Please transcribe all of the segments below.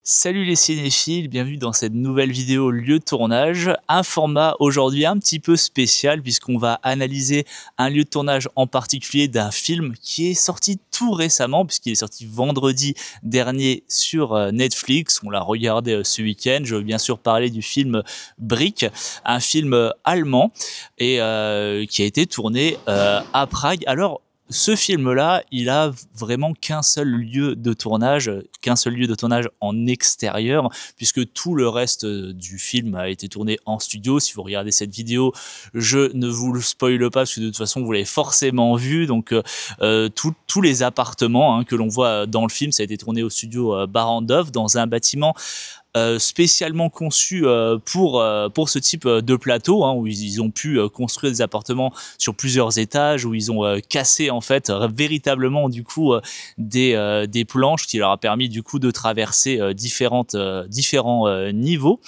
Salut les cinéphiles, bienvenue dans cette nouvelle vidéo lieu de tournage. Un format aujourd'hui un petit peu spécial puisqu'on va analyser un lieu de tournage en particulier d'un film qui est sorti tout récemment puisqu'il est sorti vendredi dernier sur Netflix. On l'a regardé ce week-end. Je veux bien sûr parler du film Brick, un film allemand et qui a été tourné à Prague. Alors, ce film-là, il a vraiment qu'un seul lieu de tournage en extérieur, puisque tout le reste du film a été tourné en studio. Si vous regardez cette vidéo, je ne vous le spoile pas, parce que de toute façon, vous l'avez forcément vu. Donc, tous les appartements que l'on voit dans le film, ça a été tourné au studio Barrandov, dans un bâtiment spécialement conçu pour ce type de plateau, où ils ont pu construire des appartements sur plusieurs étages, où ils ont cassé en fait véritablement du coup des planches qui leur a permis du coup de traverser différents niveaux.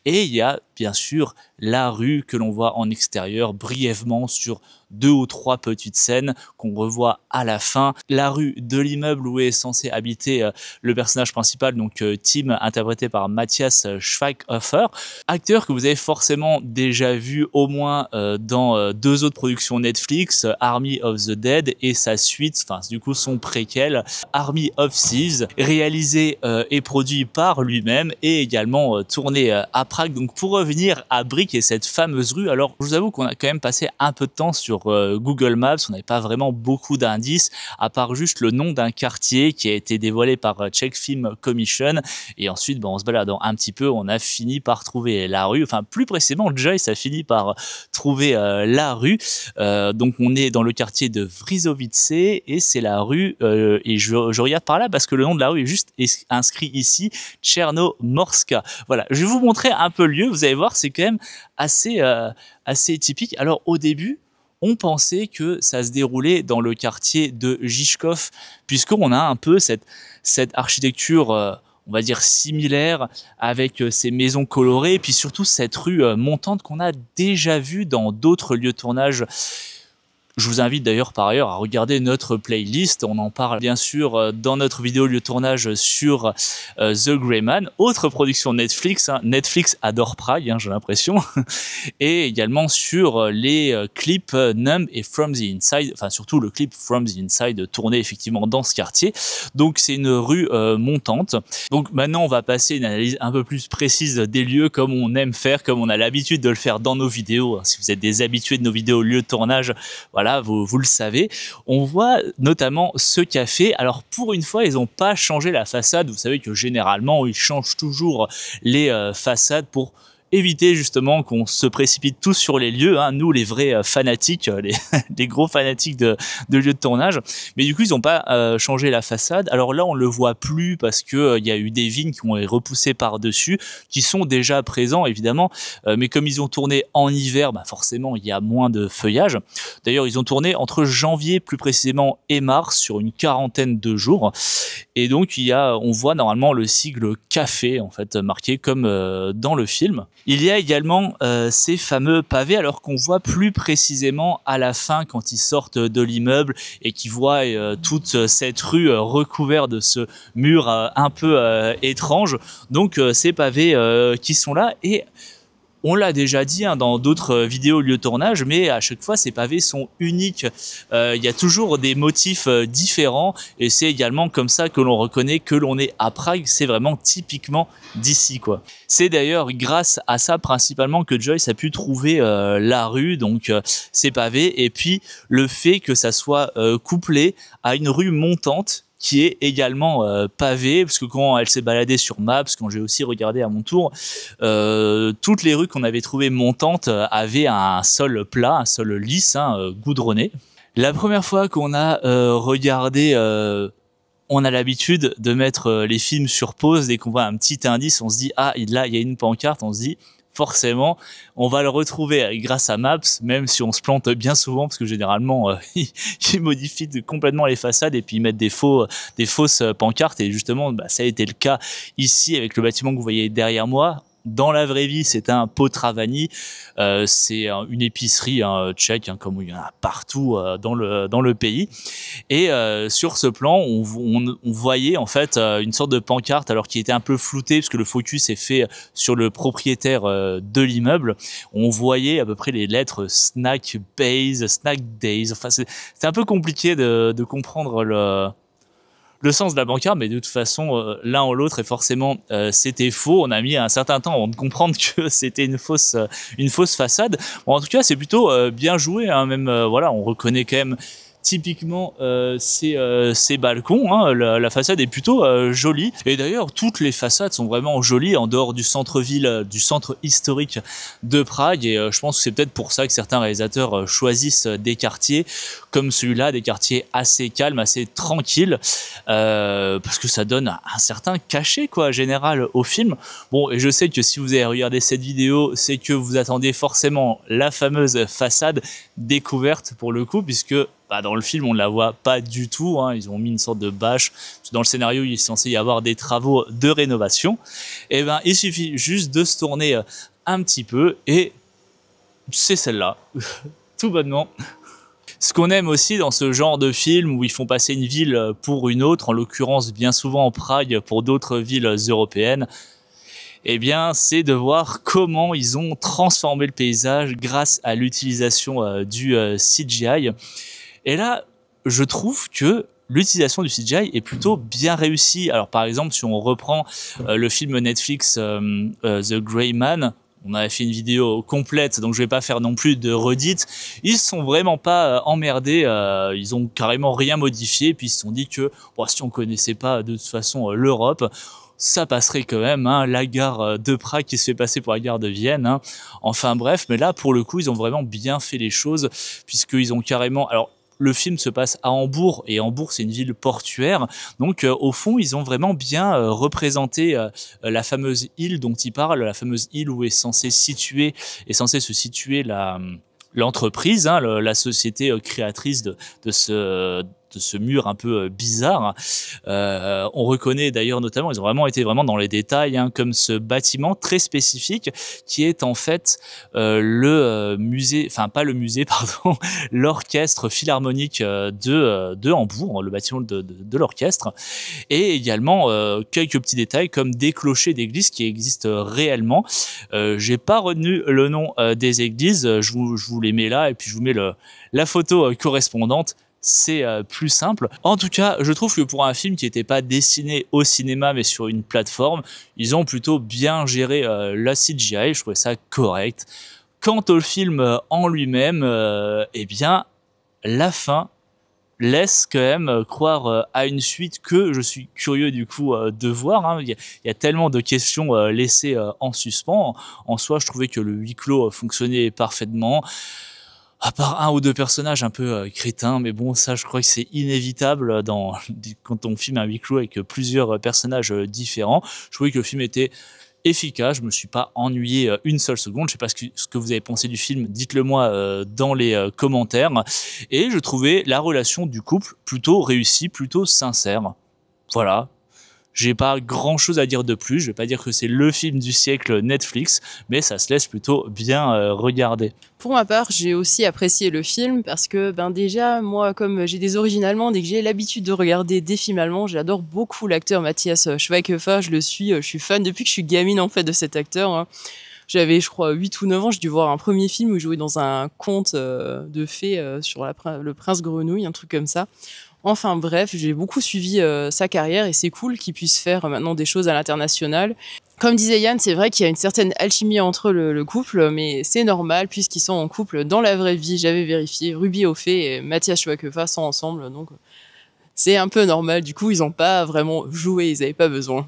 Et il y a bien sûr la rue que l'on voit en extérieur brièvement sur 2 ou 3 petites scènes qu'on revoit à la fin. La rue de l'immeuble où est censé habiter le personnage principal, donc Tim, interprété par Matthias Schweighöfer, acteur que vous avez forcément déjà vu au moins dans 2 autres productions Netflix, Army of the Dead et sa suite, enfin du coup son préquel, Army of Thieves, réalisé et produit par lui-même et également tourné à Prague. Donc pour revenir à Brick et cette fameuse rue, alors je vous avoue qu'on a quand même passé un peu de temps sur Google Maps, on n'avait pas vraiment beaucoup d'indices, à part juste le nom d'un quartier qui a été dévoilé par Czech Film Commission, et ensuite en se baladant un petit peu, on a fini par trouver la rue, enfin plus précisément Joyce a fini par trouver la rue, donc on est dans le quartier de Vrizovice, et c'est la rue, et je regarde par là parce que le nom de la rue est juste inscrit ici, Tchernomorska. Voilà, je vais vous montrer un peu le lieu, vous allez voir, c'est quand même assez typique. Alors au début, on pensait que ça se déroulait dans le quartier de Žižkov, puisqu'on a un peu cette architecture, on va dire similaire, avec ces maisons colorées, et puis surtout cette rue montante qu'on a déjà vue dans d'autres lieux de tournage. Je vous invite d'ailleurs par ailleurs à regarder notre playlist, on en parle bien sûr dans notre vidéo lieu de tournage sur The Grey Man, autre production Netflix, Netflix adore Prague, j'ai l'impression, et également sur les clips Numb et From the Inside, enfin surtout le clip From the Inside tourné effectivement dans ce quartier. Donc c'est une rue montante. Donc maintenant on va passer une analyse un peu plus précise des lieux, comme on aime faire, comme on a l'habitude de le faire dans nos vidéos. Si vous êtes des habitués de nos vidéos lieu de tournage, voilà, vous le savez. On voit notamment ce café. Alors pour une fois, ils n'ont pas changé la façade. Vous savez que généralement, ils changent toujours les façades pour éviter justement qu'on se précipite tous sur les lieux, nous les vrais fanatiques, les gros fanatiques de lieux de tournage. Mais du coup ils n'ont pas changé la façade. Alors là on le voit plus parce que il y a eu des vignes qui ont été repoussées par dessus, qui sont déjà présents évidemment, mais comme ils ont tourné en hiver, forcément il y a moins de feuillage. D'ailleurs ils ont tourné entre janvier plus précisément et mars sur une 40aine de jours, et donc on voit normalement le sigle café en fait marqué comme dans le film. Il y a également ces fameux pavés, alors qu'on voit plus précisément à la fin quand ils sortent de l'immeuble et qu'ils voient toute cette rue recouverte de ce mur un peu étrange. Donc ces pavés qui sont là, et on l'a déjà dit dans d'autres vidéos lieu de tournage, mais à chaque fois ces pavés sont uniques. Il y a toujours des motifs différents, et c'est également comme ça que l'on reconnaît que l'on est à Prague. C'est vraiment typiquement d'ici, quoi. C'est d'ailleurs grâce à ça principalement que Joyce a pu trouver la rue, donc ces pavés, et puis le fait que ça soit couplé à une rue montante qui est également pavée, parce que quand elle s'est baladée sur Maps, quand j'ai aussi regardé à mon tour, toutes les rues qu'on avait trouvées montantes avaient un sol plat, un sol lisse, goudronné. La première fois qu'on a regardé, on a l'habitude de mettre les films sur pause. Dès qu'on voit un petit indice, on se dit là il y a une pancarte, on se dit forcément on va le retrouver grâce à Maps, même si on se plante bien souvent, parce que généralement ils modifient complètement les façades et puis ils mettent des fausses pancartes, et justement ça a été le cas ici avec le bâtiment que vous voyez derrière moi. dans la vraie vie, c'est un Potravani. C'est une épicerie tchèque, comme il y en a partout dans le pays. Et sur ce plan, on voyait en fait une sorte de pancarte, alors qui était un peu floutée parce que le focus est fait sur le propriétaire de l'immeuble. On voyait à peu près les lettres Snack Base, Snack Days. Enfin, c'est un peu compliqué de comprendre le sens de la pancarte, mais de toute façon, l'un ou l'autre, et forcément, c'était faux. On a mis un certain temps avant de comprendre que c'était une fausse façade. Bon, en tout cas, c'est plutôt bien joué, hein, même, voilà, on reconnaît quand même typiquement ces balcons, hein, la façade est plutôt jolie, et d'ailleurs toutes les façades sont vraiment jolies en dehors du centre-ville, du centre historique de Prague, et je pense que c'est peut-être pour ça que certains réalisateurs choisissent des quartiers comme celui-là, des quartiers assez calmes, assez tranquilles, parce que ça donne un certain cachet quoi général au film. Bon, et je sais que si vous avez regardé cette vidéo, c'est que vous attendiez forcément la fameuse façade découverte pour le coup, puisque dans le film, on ne la voit pas du tout, hein. Ils ont mis une sorte de bâche. Dans le scénario, il est censé y avoir des travaux de rénovation. Et ben, il suffit juste de se tourner un petit peu et c'est celle-là, tout bonnement. Ce qu'on aime aussi dans ce genre de film où ils font passer une ville pour une autre, en l'occurrence bien souvent Prague pour d'autres villes européennes, eh bien, c'est de voir comment ils ont transformé le paysage grâce à l'utilisation du CGI. Et là, je trouve que l'utilisation du CGI est plutôt bien réussie. Alors par exemple, si on reprend le film Netflix The Gray Man, on avait fait une vidéo complète, donc je vais pas faire non plus de redite. Ils se sont vraiment pas emmerdés, ils ont carrément rien modifié, puis ils se sont dit que bon, si on connaissait pas de toute façon l'Europe, ça passerait quand même, hein, la gare de Prague qui se fait passer pour la gare de Vienne, hein. Enfin bref, mais là pour le coup ils ont vraiment bien fait les choses, puisqu'ils ont carrément... Alors, le film se passe à Hambourg, et Hambourg c'est une ville portuaire, donc au fond ils ont vraiment bien représenté la fameuse île dont il parle, la fameuse île où est censée se situer l'entreprise, hein, la société créatrice de ce mur un peu bizarre. On reconnaît d'ailleurs notamment, ils ont vraiment été dans les détails, hein, comme ce bâtiment très spécifique qui est en fait le musée, enfin pas le musée, pardon, l'orchestre philharmonique de Hambourg, le bâtiment de l'orchestre, et également quelques petits détails comme des clochers d'église qui existent réellement. J'ai pas retenu le nom des églises, je vous les mets là, et puis je vous mets la photo correspondante. C'est plus simple. En tout cas, je trouve que pour un film qui n'était pas destiné au cinéma mais sur une plateforme, ils ont plutôt bien géré la CGI, je trouvais ça correct. Quant au film en lui-même, eh bien, la fin laisse quand même croire à une suite que je suis curieux du coup de voir, hein. Il y a tellement de questions laissées en suspens. En soi, je trouvais que le huis clos fonctionnait parfaitement. À part un ou deux personnages un peu crétins, mais bon, ça, je crois que c'est inévitable quand on filme un huis clos avec plusieurs personnages différents. Je trouvais que le film était efficace, je me suis pas ennuyé une seule seconde. Je sais pas ce que vous avez pensé du film, dites-le moi dans les commentaires. Et je trouvais la relation du couple plutôt réussie, plutôt sincère. Voilà. J'ai pas grand chose à dire de plus, je vais pas dire que c'est le film du siècle Netflix, mais ça se laisse plutôt bien regarder. Pour ma part, j'ai aussi apprécié le film parce que déjà, moi, comme j'ai des origines allemandes et que j'ai l'habitude de regarder des films allemands, j'adore beaucoup l'acteur Matthias Schweighöfer, je suis fan depuis que je suis gamine en fait de cet acteur, hein. J'avais, je crois, 8 ou 9 ans, j'ai dû voir un premier film où il jouait dans un conte de fées sur le prince grenouille, un truc comme ça. Enfin bref, j'ai beaucoup suivi sa carrière et c'est cool qu'il puisse faire maintenant des choses à l'international. Comme disait Yann, c'est vrai qu'il y a une certaine alchimie entre le couple, mais c'est normal puisqu'ils sont en couple dans la vraie vie. J'avais vérifié, Ruby Hoffé et Matthias Schweighöfer sont ensemble, donc c'est un peu normal. Du coup, ils n'ont pas vraiment joué, ils n'avaient pas besoin.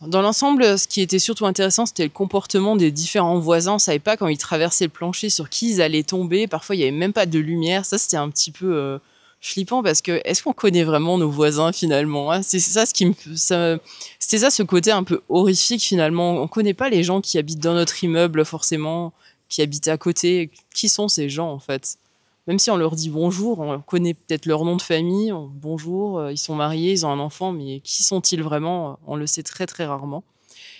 Dans l'ensemble, ce qui était surtout intéressant, c'était le comportement des différents voisins. On ne savait pas quand ils traversaient le plancher sur qui ils allaient tomber. Parfois, il n'y avait même pas de lumière. Ça, c'était un petit peu... flippant parce que est-ce qu'on connaît vraiment nos voisins finalement, hein? C'est ça c'était ça ce côté un peu horrifique finalement. On connaît pas les gens qui habitent dans notre immeuble forcément, qui habitent à côté. Qui sont ces gens en fait? Même si on leur dit bonjour, on connaît peut-être leur nom de famille, bonjour, ils sont mariés, ils ont un enfant, mais qui sont-ils vraiment? On le sait très, très rarement.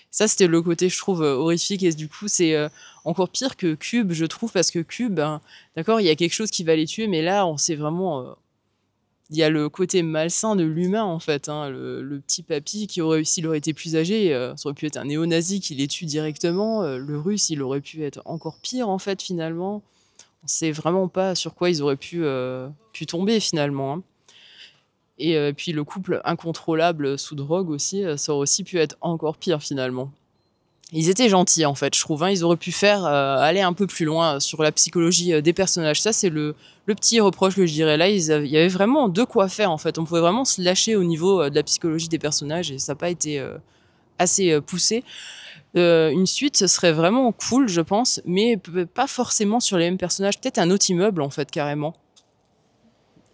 Ça, c'était le côté, je trouve, horrifique et du coup, c'est encore pire que Cube, je trouve, parce que Cube, ben, d'accord, il y a quelque chose qui va les tuer, mais là, on sait vraiment... il y a le côté malsain de l'humain, en fait. Hein, le petit papy, s'il aurait été plus âgé, ça aurait pu être un néo-nazi qui les tue directement. Le russe, il aurait pu être encore pire, en fait, finalement. On sait vraiment pas sur quoi ils auraient pu tomber, finalement. Hein. Et puis le couple incontrôlable sous drogue aussi, ça aurait aussi pu être encore pire, finalement. Ils étaient gentils, en fait, je trouve. Hein. Ils auraient pu aller un peu plus loin sur la psychologie des personnages. Ça, c'est le petit reproche que je dirais. Là, il y avait vraiment de quoi faire, en fait. On pouvait vraiment se lâcher au niveau de la psychologie des personnages et ça n'a pas été assez poussé. Une suite, ce serait vraiment cool, je pense, mais pas forcément sur les mêmes personnages. Peut-être un autre immeuble, en fait, carrément.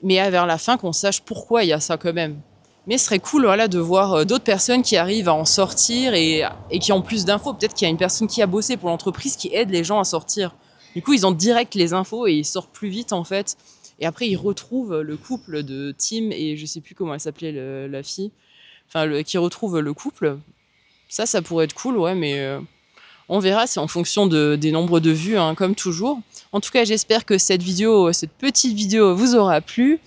Mais vers la fin, qu'on sache pourquoi il y a ça quand même. Mais ce serait cool, voilà, de voir d'autres personnes qui arrivent à en sortir et qui ont plus d'infos. Peut-être qu'il y a une personne qui a bossé pour l'entreprise qui aide les gens à sortir. Du coup, ils ont direct les infos et ils sortent plus vite, en fait. Et après, ils retrouvent le couple de Tim et je sais plus comment elle s'appelait, la fille. Enfin, qui retrouve le couple. Ça pourrait être cool, ouais, mais on verra, c'est en fonction des nombres de vues, hein, comme toujours. En tout cas, j'espère que cette petite vidéo vous aura plu.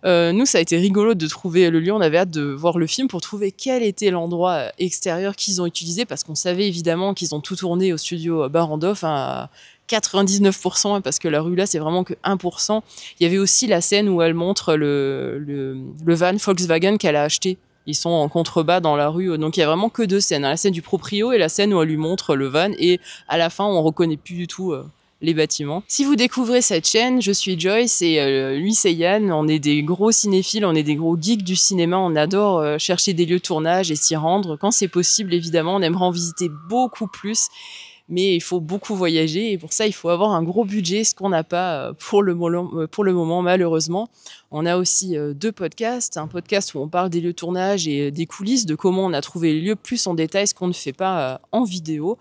Nous, ça a été rigolo de trouver le lieu. On avait hâte de voir le film pour trouver quel était l'endroit extérieur qu'ils ont utilisé, parce qu'on savait évidemment qu'ils ont tout tourné au studio Barrandov, hein, à 99%, parce que la rue là, c'est vraiment que 1%. Il y avait aussi la scène où elle montre le van Volkswagen qu'elle a acheté. Ils sont en contrebas dans la rue. Donc, il y a vraiment que 2 scènes. Hein. La scène du proprio et la scène où elle lui montre le van. Et à la fin, on reconnaît plus du tout les bâtiments. Si vous découvrez cette chaîne, je suis Joyce et lui, c'est Yann. On est des gros cinéphiles, on est des gros geeks du cinéma. On adore chercher des lieux de tournage et s'y rendre. Quand c'est possible, évidemment, on aimerait en visiter beaucoup plus. Mais il faut beaucoup voyager et pour ça, il faut avoir un gros budget, ce qu'on n'a pas pour le moment, malheureusement. On a aussi 2 podcasts. Un podcast où on parle des lieux de tournage et des coulisses, de comment on a trouvé les lieux plus en détail, ce qu'on ne fait pas en vidéo.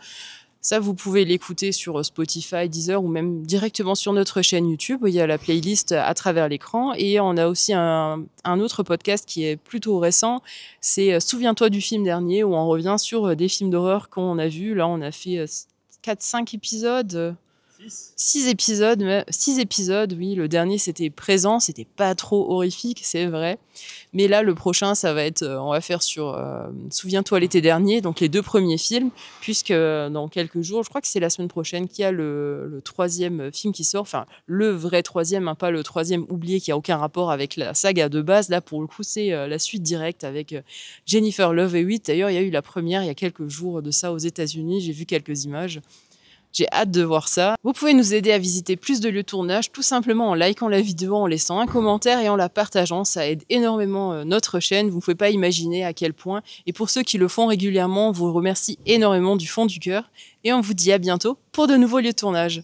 Ça, vous pouvez l'écouter sur Spotify, Deezer ou même directement sur notre chaîne YouTube où il y a la playlist à travers l'écran. Et on a aussi un autre podcast qui est plutôt récent. C'est Souviens-toi du film dernier où on revient sur des films d'horreur qu'on a vus. Là, on a fait 4-5 épisodes. 6 épisodes, oui. Le dernier, c'était Présent. C'était pas trop horrifique, c'est vrai. Mais là, le prochain, ça va être... on va faire sur Souviens-toi l'été dernier, donc les 2 premiers films, puisque dans quelques jours, je crois que c'est la semaine prochaine, qu'il y a le 3e film qui sort. Enfin, le vrai 3e, hein, pas le 3e oublié qui a aucun rapport avec la saga de base. Là, pour le coup, c'est la suite directe avec Jennifer Love Hewitt. D'ailleurs, il y a eu la première il y a quelques jours de ça aux États-Unis. J'ai vu quelques images. J'ai hâte de voir ça. Vous pouvez nous aider à visiter plus de lieux de tournage, tout simplement en likant la vidéo, en laissant un commentaire et en la partageant. Ça aide énormément notre chaîne. Vous ne pouvez pas imaginer à quel point. Et pour ceux qui le font régulièrement, on vous remercie énormément du fond du cœur. Et on vous dit à bientôt pour de nouveaux lieux de tournage.